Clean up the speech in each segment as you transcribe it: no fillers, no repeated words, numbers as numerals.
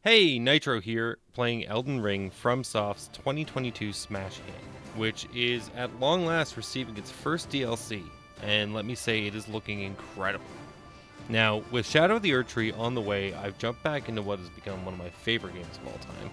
Hey, Nitro here, playing Elden Ring FromSoft's 2022 smash hit, which is at long last receiving its first DLC, and let me say it is looking incredible. Now, with Shadow of the Erdtree on the way, I've jumped back into what has become one of my favorite games of all time.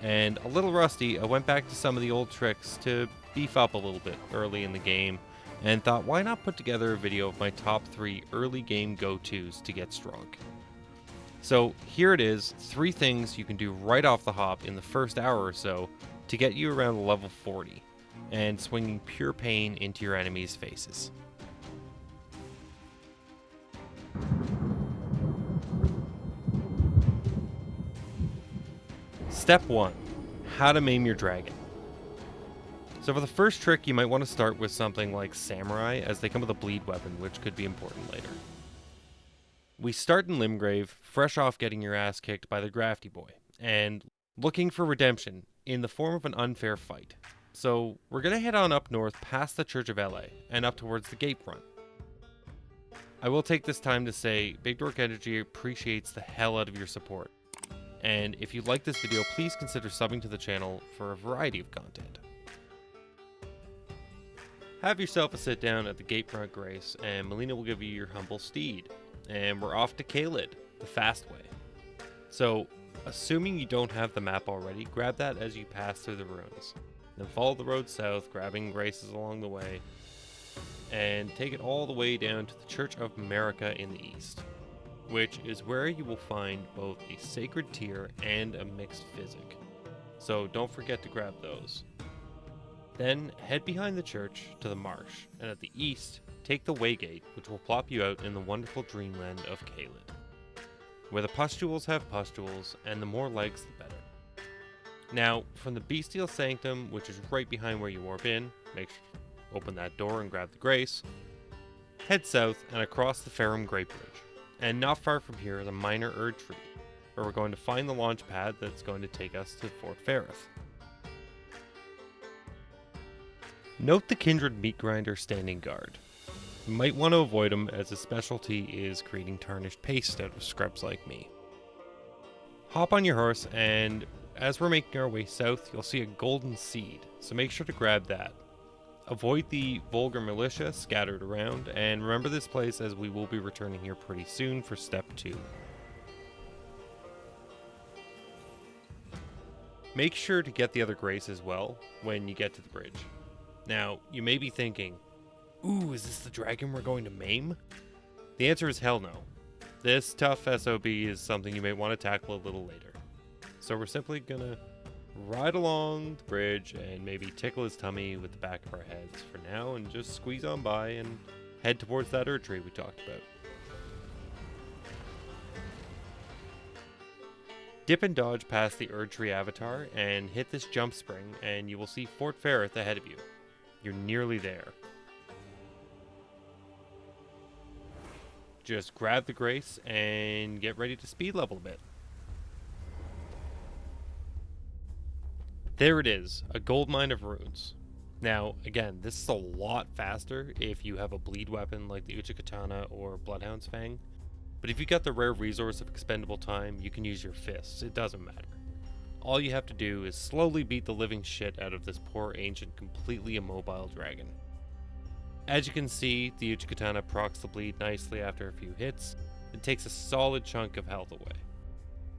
And a little rusty, I went back to some of the old tricks to beef up a little bit early in the game, and thought why not put together a video of my top 3 early game go-tos to get strong. So here it is, 3 things you can do right off the hop in the first hour or so to get you around level 40, and swinging pure pain into your enemies' faces. Step 1. How to MIM Your Dragon. So for the first trick, you might want to start with something like Samurai, as they come with a bleed weapon, which could be important later. We start in Limgrave, fresh off getting your ass kicked by the Grafty Boy, and looking for redemption in the form of an unfair fight. So we're going to head on up north past the Church of LA, and up towards the gate front. I will take this time to say, Big Dork Energy appreciates the hell out of your support. And if you like this video, please consider subbing to the channel for a variety of content. Have yourself a sit down at the gate front, Grace, and Melina will give you your humble steed. And we're off to Caelid, the fast way. So, assuming you don't have the map already, grab that as you pass through the ruins. Then follow the road south, grabbing Graces along the way, and take it all the way down to the Church of America in the east, which is where you will find both a sacred tear and a mixed physic. So don't forget to grab those. Then head behind the church to the marsh, and at the east, take the Waygate, which will plop you out in the wonderful dreamland of Caelid, where the pustules have pustules, and the more legs the better. Now, from the Bestial Sanctum, which is right behind where you warp in, make sure to open that door and grab the Grace, head south and across the Farum Great Bridge, and not far from here is a minor Erdtree, where we're going to find the launch pad that's going to take us to Fort Ferrith. Note the Kindred Meat Grinder standing guard. You might want to avoid him, as his specialty is creating tarnished paste out of scrubs like me. Hop on your horse, and as we're making our way south, you'll see a golden seed, so make sure to grab that. Avoid the Vulgar militia scattered around, and remember this place as we will be returning here pretty soon for step 2. Make sure to get the other Grace as well when you get to the bridge. Now, you may be thinking, ooh, is this the dragon we're going to maim? The answer is hell no. This tough SOB is something you may want to tackle a little later. So we're simply gonna ride along the bridge and maybe tickle his tummy with the back of our heads for now, and just squeeze on by and head towards that Erdtree we talked about. Dip and dodge past the Erdtree avatar and hit this jump spring, and you will see Fort Ferrith ahead of you. You're nearly there. Just grab the Grace and get ready to speed level a bit. There it is, a gold mine of runes. Now, again, this is a lot faster if you have a bleed weapon like the Uchigatana or Bloodhound's Fang, but if you got the rare resource of expendable time, you can use your fists, it doesn't matter. All you have to do is slowly beat the living shit out of this poor ancient, completely immobile dragon. As you can see, the Uchigatana procs the bleed nicely after a few hits, and takes a solid chunk of health away.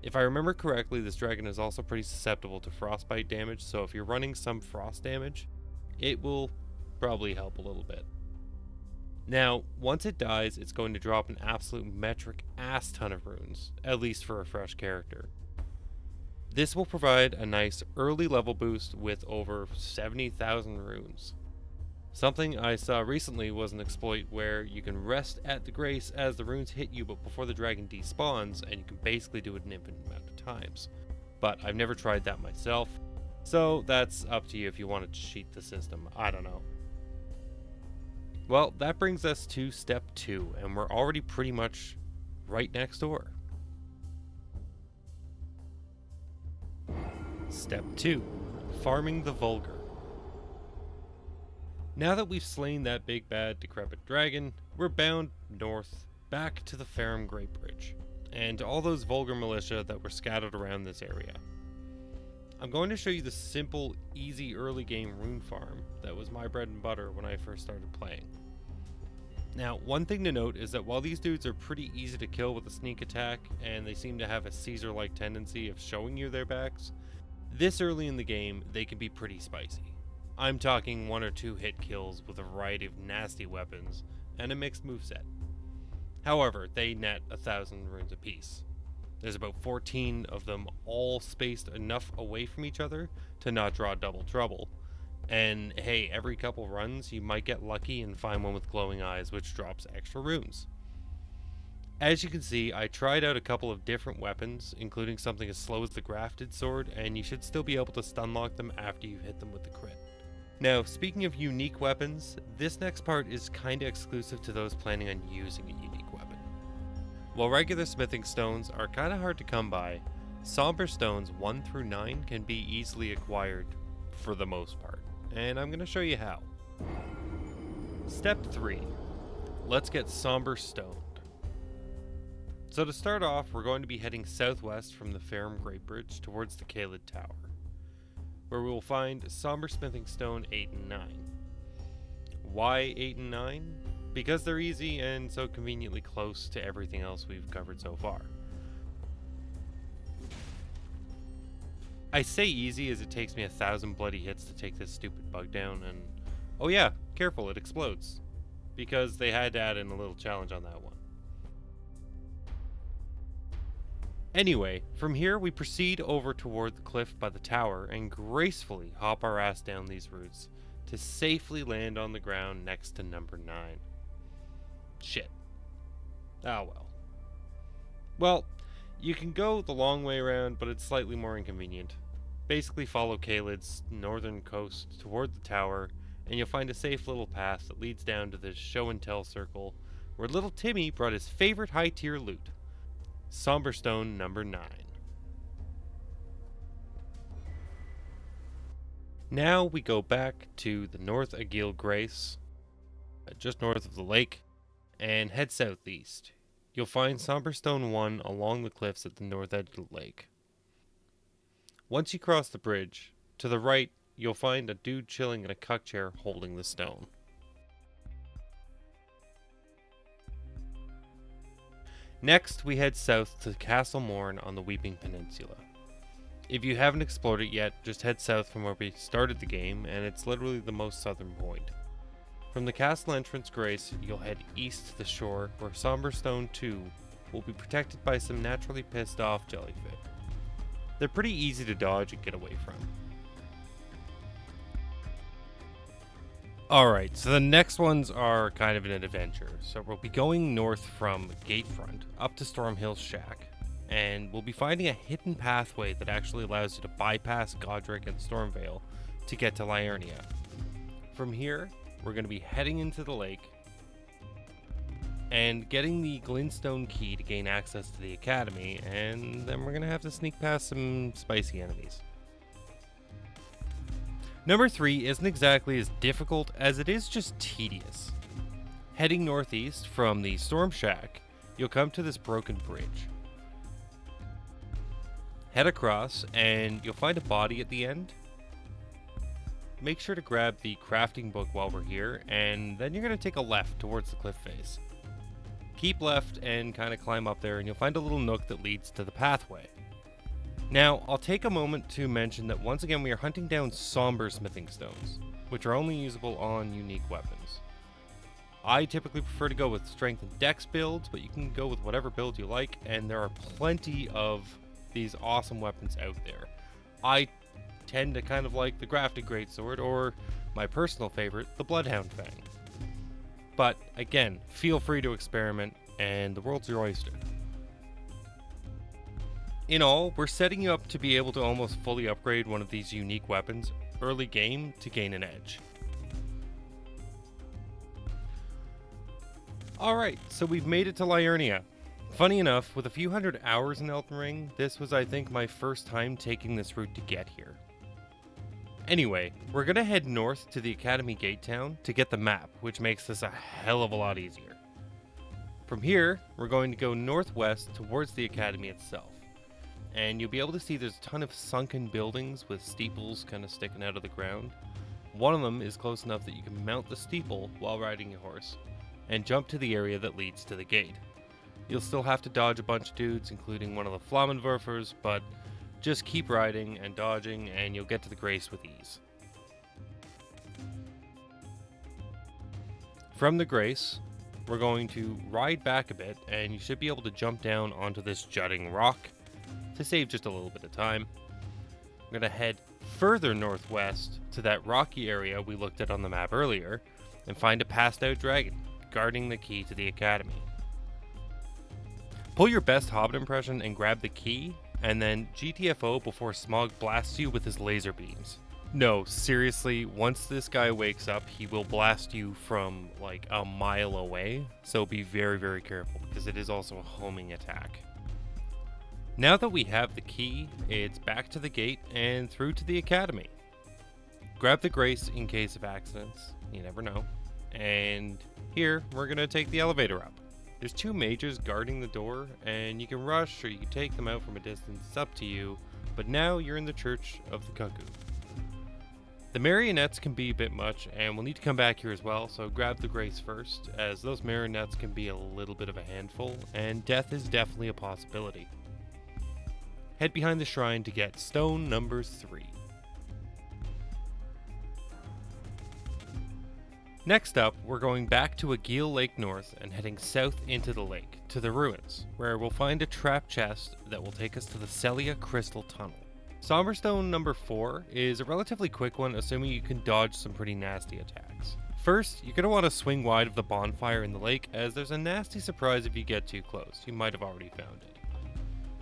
If I remember correctly, this dragon is also pretty susceptible to frostbite damage, so if you're running some frost damage, it will probably help a little bit. Now, once it dies, it's going to drop an absolute metric ass ton of runes, at least for a fresh character. This will provide a nice early level boost with over 70,000 runes. Something I saw recently was an exploit where you can rest at the Grace as the runes hit you but before the dragon despawns, and you can basically do it an infinite amount of times. But I've never tried that myself, so that's up to you if you wanted to cheat the system, I don't know. Well, that brings us to step 2, and we're already pretty much right next door. Step 2. Farming the Vulgar. Now that we've slain that big bad decrepit dragon, we're bound north, back to the Farum Great Bridge. and to all those Vulgar militia that were scattered around this area. I'm going to show you the simple, easy early game rune farm that was my bread and butter when I first started playing. Now, one thing to note is that while these dudes are pretty easy to kill with a sneak attack, and they seem to have a Caesar-like tendency of showing you their backs, this early in the game, they can be pretty spicy. I'm talking 1 or 2 hit kills with a variety of nasty weapons and a mixed moveset. However, they net 1,000 runes apiece. There's about 14 of them, all spaced enough away from each other to not draw double trouble. And hey, every couple runs, you might get lucky and find one with glowing eyes, which drops extra runes. As you can see, I tried out a couple of different weapons, including something as slow as the grafted sword, and you should still be able to stun lock them after you hit them with the crit. Now, speaking of unique weapons, this next part is kinda exclusive to those planning on using a unique weapon. While regular smithing stones are kinda hard to come by, somber stones 1 through 9 can be easily acquired for the most part, and I'm gonna show you how. Step 3. Let's get somber stoned. So to start off, we're going to be heading southwest from the Ferrum Great Bridge towards the MacLeod Tower, where we will find somber smithing stone 8 and 9. Why 8 and 9? Because they're easy and so conveniently close to everything else we've covered so far. I say easy as it takes me 1,000 bloody hits to take this stupid bug down, and oh yeah, careful, it explodes. Because they had to add in a little challenge on that one. Anyway, from here we proceed over toward the cliff by the tower and gracefully hop our ass down these routes to safely land on the ground next to number 9. Shit. Ah well. Well, you can go the long way around, but it's slightly more inconvenient. Basically follow MacLeod's northern coast toward the tower, and you'll find a safe little path that leads down to the show and tell circle, where little Timmy brought his favorite high tier loot. Somber stone number 9. Now we go back to the North Agil Grace, just north of the lake, and head southeast. You'll find somber stone 1 along the cliffs at the north edge of the lake. Once you cross the bridge, to the right you'll find a dude chilling in a cuck chair holding the stone. Next, we head south to Castle Morn on the Weeping Peninsula. If you haven't explored it yet, just head south from where we started the game, and it's literally the most southern point. From the castle entrance grace, you'll head east to the shore, where Somber Stone 2 will be protected by some naturally pissed off jellyfish. They're pretty easy to dodge and get away from. Alright, so the next ones are kind of an adventure. So we'll be going north from Gatefront up to Stormhill's Shack, and we'll be finding a hidden pathway that actually allows you to bypass Godric and Stormvale to get to Liurnia. From here, we're going to be heading into the lake and getting the glintstone key to gain access to the academy, and then we're going to have to sneak past some spicy enemies. Number 3 isn't exactly as difficult as it is just tedious. Heading northeast from the Storm Shack, you'll come to this broken bridge. Head across and you'll find a body at the end. Make sure to grab the crafting book while we're here, and then you're going to take a left towards the cliff face. Keep left and kind of climb up there, and you'll find a little nook that leads to the pathway. Now, I'll take a moment to mention that once again we are hunting down somber smithing stones, which are only usable on unique weapons. I typically prefer to go with strength and dex builds, but you can go with whatever build you like, and there are plenty of these awesome weapons out there. I tend to kind of like the grafted greatsword, or my personal favorite, the Bloodhound Fang. But again, feel free to experiment, and the world's your oyster. In all, we're setting you up to be able to almost fully upgrade one of these unique weapons early game to gain an edge. Alright, so we've made it to Liurnia. Funny enough, with a few hundred hours in Elden Ring, this was I think my first time taking this route to get here. Anyway, we're gonna head north to the Academy Gate Town to get the map, which makes this a hell of a lot easier. From here, we're going to go northwest towards the academy itself. And you'll be able to see there's a ton of sunken buildings with steeples kind of sticking out of the ground. One of them is close enough that you can mount the steeple while riding your horse, and jump to the area that leads to the gate. You'll still have to dodge a bunch of dudes, including one of the Flammenwerfers, but just keep riding and dodging and you'll get to the Grace with ease. From the Grace, we're going to ride back a bit and you should be able to jump down onto this jutting rock to save just a little bit of time. I'm going to head further northwest to that rocky area we looked at on the map earlier and find a passed out dragon guarding the key to the academy. Pull your best Hobbit impression and grab the key, and then GTFO before Smog blasts you with his laser beams. No, seriously, once this guy wakes up, he will blast you from like a mile away, so be very, very careful because it is also a homing attack. Now that we have the key, it's back to the gate and through to the academy. Grab the Grace in case of accidents, you never know, and here we're going to take the elevator up. There's 2 mages guarding the door, and you can rush or you can take them out from a distance, it's up to you, but now you're in the Church of the Cuckoo. The marionettes can be a bit much, and we'll need to come back here as well, so grab the Grace first, as those marionettes can be a little bit of a handful, and death is definitely a possibility. Head behind the shrine to get stone number 3. Next up, we're going back to Agheel Lake North and heading south into the lake, to the ruins, where we'll find a trap chest that will take us to the Celia Crystal Tunnel. Somber stone number 4 is a relatively quick one, assuming you can dodge some pretty nasty attacks. First, you're going to want to swing wide of the bonfire in the lake, as there's a nasty surprise if you get too close. You might have already found it.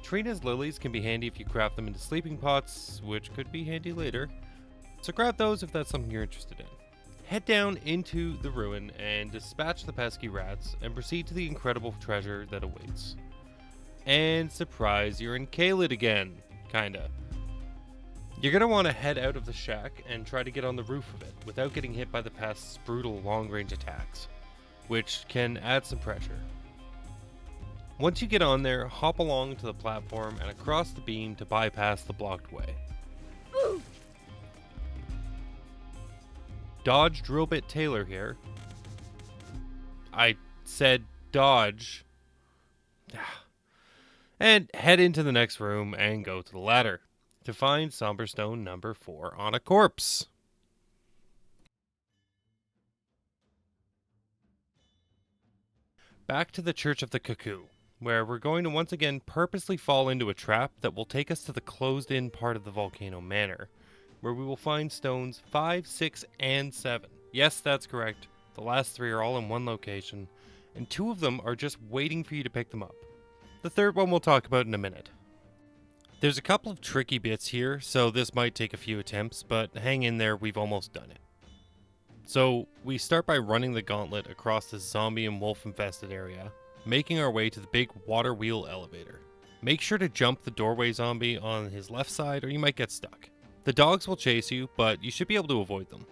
Trina's lilies can be handy if you craft them into sleeping pots, which could be handy later, so grab those if that's something you're interested in. Head down into the ruin and dispatch the pesky rats and proceed to the incredible treasure that awaits. And surprise, you're in Caelid again, kinda. You're gonna want to head out of the shack and try to get on the roof of it without getting hit by the pest's brutal long-range attacks, which can add some pressure. Once you get on there, hop along to the platform and across the beam to bypass the blocked way. Dodge Drillbit Taylor here. I said dodge. And head into the next room and go to the ladder to find somber stone number 4 on a corpse. Back to the Church of the Cuckoo, where we're going to once again purposely fall into a trap that will take us to the closed-in part of the Volcano Manor, where we will find stones 5, 6, and 7. Yes, that's correct. The last 3 are all in one location, and 2 of them are just waiting for you to pick them up. The third one we'll talk about in a minute. There's a couple of tricky bits here, so this might take a few attempts, but hang in there, we've almost done it. So, we start by running the gauntlet across this zombie and wolf-infested area, making our way to the big water wheel elevator. Make sure to jump the doorway zombie on his left side or you might get stuck. The dogs will chase you, but you should be able to avoid them.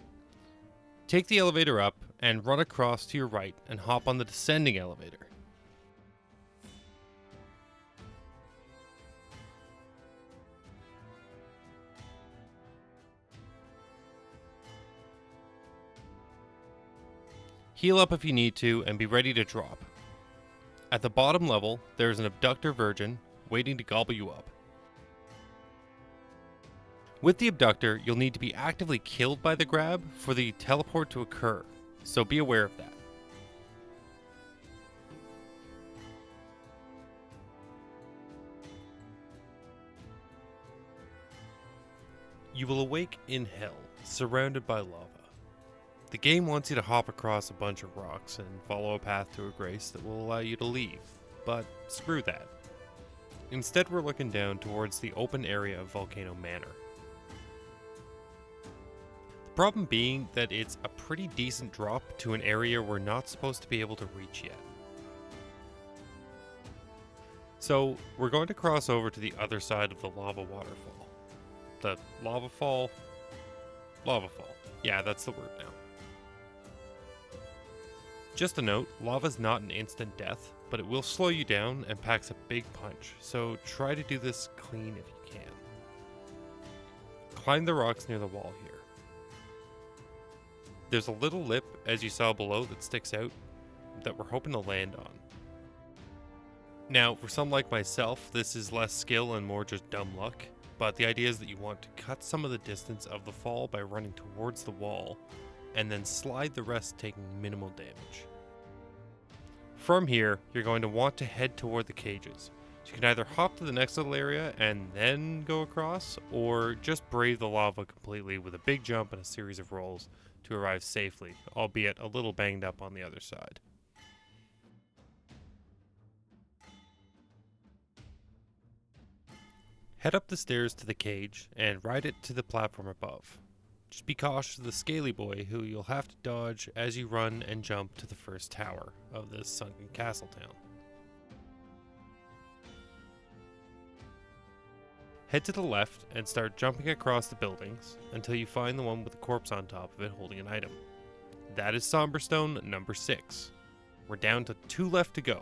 Take the elevator up and run across to your right and hop on the descending elevator. Heal up if you need to and be ready to drop. At the bottom level, there is an abductor virgin waiting to gobble you up. With the abductor, you'll need to be actively killed by the grab for the teleport to occur, so be aware of that. You will awake in hell, surrounded by lava. The game wants you to hop across a bunch of rocks and follow a path to a grace that will allow you to leave, but screw that. Instead, we're looking down towards the open area of Volcano Manor. The problem being that it's a pretty decent drop to an area we're not supposed to be able to reach yet. So, we're going to cross over to the other side of the lava waterfall. The lava fall? Lava fall. Yeah, that's the word now. Just a note, lava's not an instant death, but it will slow you down and packs a big punch, so try to do this clean if you can. Climb the rocks near the wall here. There's a little lip, as you saw below, that sticks out that we're hoping to land on. Now, for some like myself, this is less skill and more just dumb luck, but the idea is that you want to cut some of the distance of the fall by running towards the wall, and then slide the rest taking minimal damage. From here, you're going to want to head toward the cages. So you can either hop to the next little area and then go across, or just brave the lava completely with a big jump and a series of rolls to arrive safely, albeit a little banged up on the other side. Head up the stairs to the cage and ride it to the platform above. Just be cautious of the scaly boy who you'll have to dodge as you run and jump to the first tower of this sunken castle town. Head to the left and start jumping across the buildings until you find the one with the corpse on top of it holding an item. That is Somber Stone number 6. We're down to 2 left to go.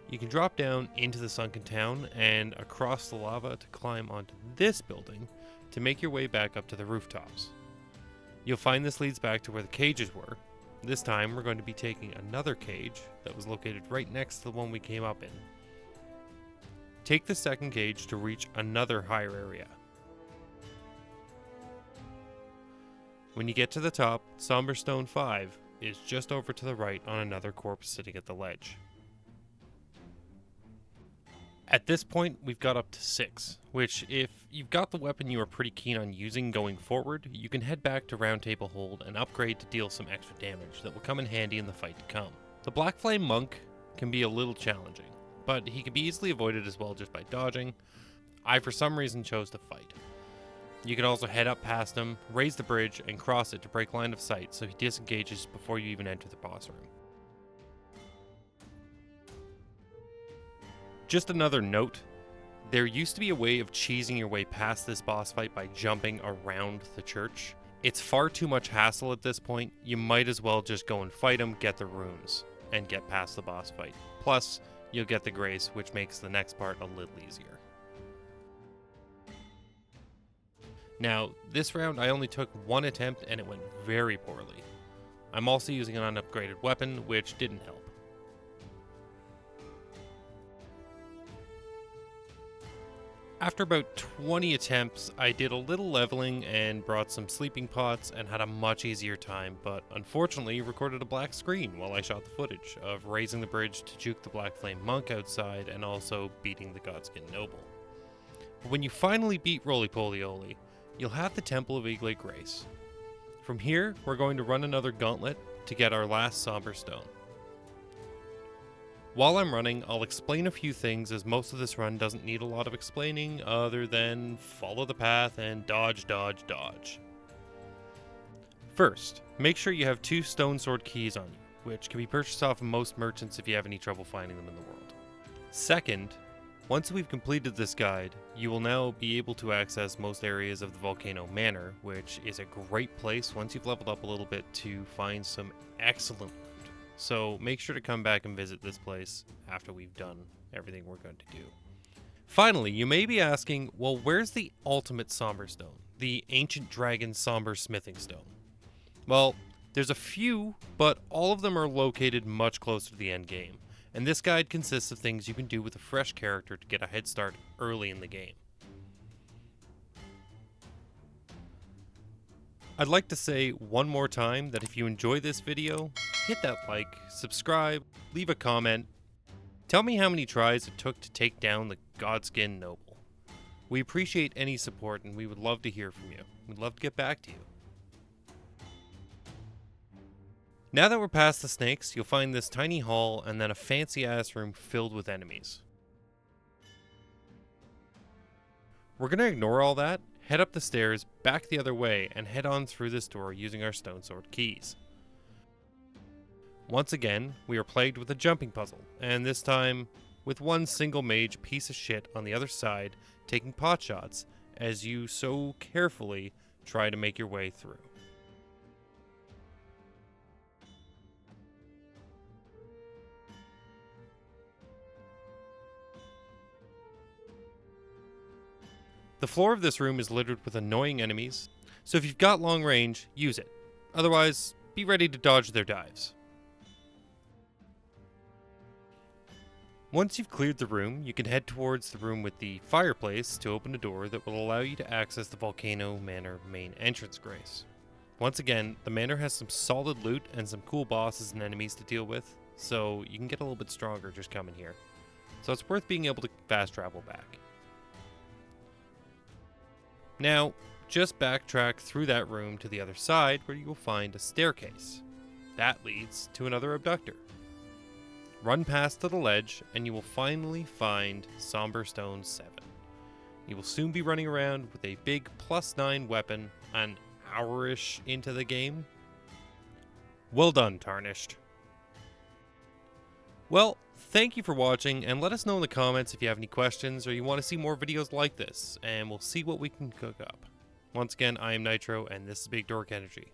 You can drop down into the sunken town and across the lava to climb onto this building to make your way back up to the rooftops. You'll find this leads back to where the cages were. This time we're going to be taking another cage that was located right next to the one we came up in. Take the second cage to reach another higher area. When you get to the top, Somber Stone 5 is just over to the right on another corpse sitting at the ledge. At this point, we've got up to 6, which if you've got the weapon you are pretty keen on using going forward, you can head back to Round Table Hold and upgrade to deal some extra damage that will come in handy in the fight to come. The Black Flame Monk can be a little challenging, but he can be easily avoided as well just by dodging. I for some reason chose to fight. You can also head up past him, raise the bridge, and cross it to break line of sight so he disengages before you even enter the boss room. Just another note, there used to be a way of cheesing your way past this boss fight by jumping around the church. It's far too much hassle at this point. You might as well just go and fight him, get the runes, and get past the boss fight. Plus, you'll get the grace, which makes the next part a little easier. Now, this round I only took 1 attempt and it went very poorly. I'm also using an unupgraded weapon, which didn't help. After about 20 attempts, I did a little leveling and brought some sleeping pots and had a much easier time, but unfortunately recorded a black screen while I shot the footage of raising the bridge to juke the Black Flame Monk outside and also beating the Godskin Noble. But when you finally beat Roly Poly Oly, you'll have the Temple of Iglay Grace. From here, we're going to run another gauntlet to get our last Somber Stone. While I'm running, I'll explain a few things as most of this run doesn't need a lot of explaining other than follow the path and dodge, dodge, dodge. First, make sure you have 2 Stone Sword keys on you, which can be purchased off of most merchants if you have any trouble finding them in the world. Second, once we've completed this guide, you will now be able to access most areas of the Volcano Manor, which is a great place once you've leveled up a little bit to find some excellent loot. So make sure to come back and visit this place after we've done everything we're going to do. Finally, you may be asking, well, where's the ultimate Somber Stone? The Ancient Dragon Somber Smithing Stone? Well, there's a few, but all of them are located much closer to the end game. And this guide consists of things you can do with a fresh character to get a head start early in the game. I'd like to say one more time that if you enjoy this video, hit that like, subscribe, leave a comment, tell me how many tries it took to take down the Godskin Noble. We appreciate any support and we would love to hear from you. We'd love to get back to you. Now that we're past the snakes, you'll find this tiny hall and then a fancy ass room filled with enemies. We're going to ignore all that, head up the stairs, back the other way, and head on through this door using our Stone Sword keys. Once again, we are plagued with a jumping puzzle, and this time with one single mage piece of shit on the other side taking pot shots as you so carefully try to make your way through. The floor of this room is littered with annoying enemies, so if you've got long range, use it. Otherwise, be ready to dodge their dives. Once you've cleared the room, you can head towards the room with the fireplace to open a door that will allow you to access the Volcano Manor main entrance grace. Once again, the manor has some solid loot and some cool bosses and enemies to deal with, so you can get a little bit stronger just coming here. So it's worth being able to fast travel back. Now, just backtrack through that room to the other side where you will find a staircase. That leads to another abductor. Run past to the ledge and you will finally find Somber Stone 7. You will soon be running around with a big +9 weapon an hour-ish into the game. Well done, Tarnished. Well, thank you for watching, and let us know in the comments if you have any questions or you want to see more videos like this, and we'll see what we can cook up. Once again, I am Nitro, and this is Big Dork Energy.